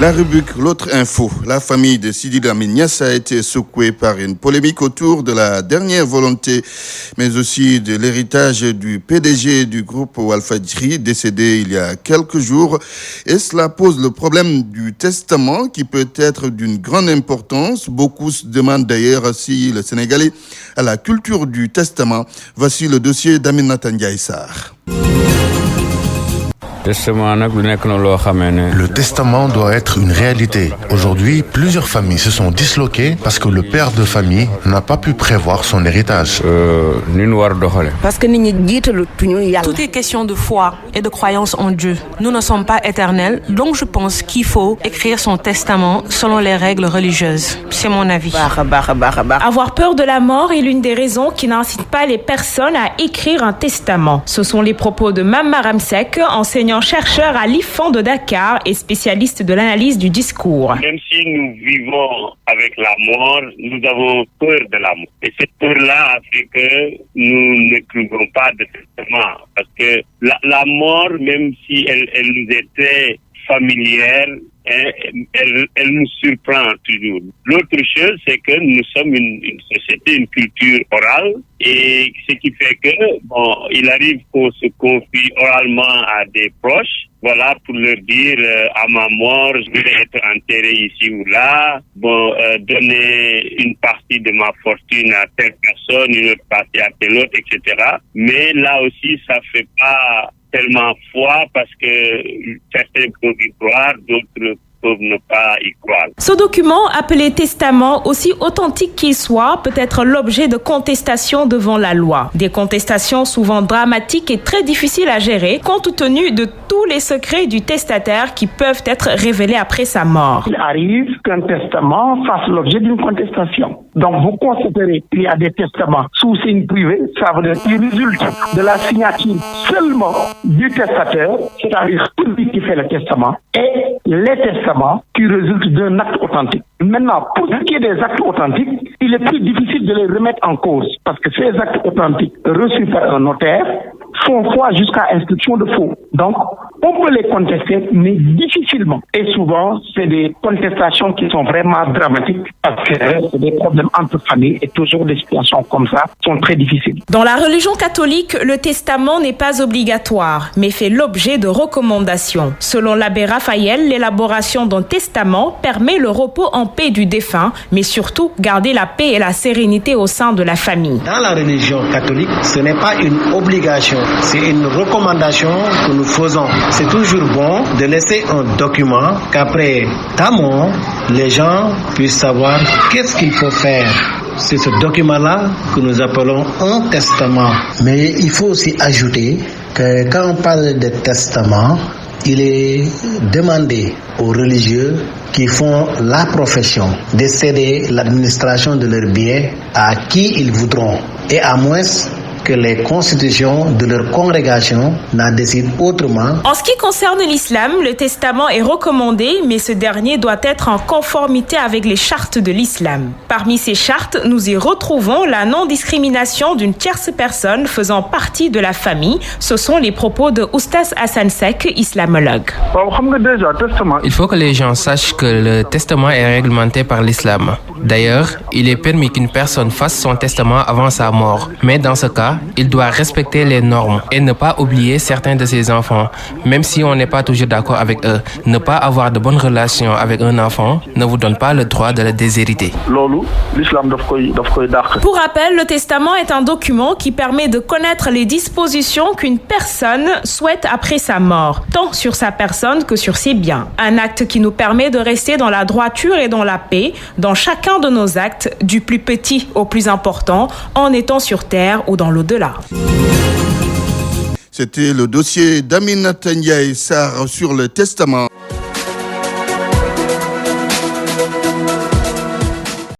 La rubrique L'autre info. La famille de Sidi Lamine Niasse a été secouée par une polémique autour de la dernière volonté, mais aussi de l'héritage du PDG du groupe Walfadjri, décédé il y a quelques jours. Et cela pose le problème du testament qui peut être d'une grande importance. Beaucoup se demandent d'ailleurs si le Sénégalais a la culture du testament. Voici le dossier d'Aminata Ndiaye Sarr. Le testament doit être une réalité. Aujourd'hui, plusieurs familles se sont disloquées parce que le père de famille n'a pas pu prévoir son héritage. Tout est question de foi et de croyance en Dieu. Nous ne sommes pas éternels, donc je pense qu'il faut écrire son testament selon les règles religieuses. C'est mon avis. Avoir peur de la mort est l'une des raisons qui n'incite pas les personnes à écrire un testament. Ce sont les propos de Mama Ramsek, enseignant-chercheur à l'IFAN de Dakar et spécialiste de l'analyse du discours. Même si nous vivons avec la mort, nous avons peur de la mort. Et cette peur-là a fait que nous n'écrivons pas de testament. Parce que la mort, même si elle nous est très familière, elle nous surprend toujours. L'autre chose, c'est que nous sommes une société, une culture orale, et ce qui fait que, il arrive qu'on se confie oralement à des proches, voilà, pour leur dire, à ma mort, je vais être enterré ici ou là, donner une partie de ma fortune à telle personne, une autre partie à telle autre, etc. Mais là aussi, ça fait pas tellement foi parce que certains peuvent y croire, d'autres peuvent ne pas y croire. Ce document, appelé testament, aussi authentique qu'il soit, peut être l'objet de contestations devant la loi. Des contestations souvent dramatiques et très difficiles à gérer, compte tenu de tous les secrets du testataire qui peuvent être révélés après sa mort. Il arrive qu'un testament fasse l'objet d'une contestation. Donc vous considérez qu'il y a des testaments sous signe privé, ça veut dire qu'il résulte de la signature seulement du testateur, c'est-à-dire celui qui fait le testament, et les testaments qui résultent d'un acte authentique. Maintenant, pour ce qui est des actes authentiques, il est plus difficile de les remettre en cause parce que ces actes authentiques reçus par un notaire font foi jusqu'à inscription de faux. Donc, on peut les contester, mais difficilement. Et souvent, c'est des contestations qui sont vraiment dramatiques parce que c'est des problèmes entre familles et toujours des situations comme ça sont très difficiles. Dans la religion catholique, le testament n'est pas obligatoire, mais fait l'objet de recommandations. Selon l'abbé Raphaël, l'élaboration d'un testament permet le repos en paix du défunt, mais surtout garder la paix et la sérénité au sein de la famille. Dans la religion catholique, ce n'est pas une obligation, c'est une recommandation que nous faisons. C'est toujours bon de laisser un document qu'après ta mort, les gens puissent savoir qu'est-ce qu'il faut faire. C'est ce document-là que nous appelons un testament. Mais il faut aussi ajouter que quand on parle de testament, il est demandé aux religieux qui font la profession de céder l'administration de leurs biens à qui ils voudront, et à moins que les constitutions de leur congrégation n'en décident autrement. En ce qui concerne l'islam, le testament est recommandé, mais ce dernier doit être en conformité avec les chartes de l'islam. Parmi ces chartes, nous y retrouvons la non-discrimination d'une tierce personne faisant partie de la famille. Ce sont les propos de Oustaz Hassan Sek, islamologue. Il faut que les gens sachent que le testament est réglementé par l'islam. D'ailleurs, il est permis qu'une personne fasse son testament avant sa mort. Mais dans ce cas, il doit respecter les normes et ne pas oublier certains de ses enfants, même si on n'est pas toujours d'accord avec eux. Ne pas avoir de bonnes relations avec un enfant ne vous donne pas le droit de le déshériter. Pour rappel, le testament est un document qui permet de connaître les dispositions qu'une personne souhaite après sa mort, tant sur sa personne que sur ses biens. Un acte qui nous permet de rester dans la droiture et dans la paix, dans chacun de nos actes, du plus petit au plus important, en étant sur terre ou dans l'au-delà. C'était le dossier d'Aminata Ndiaye Sarr sur le testament.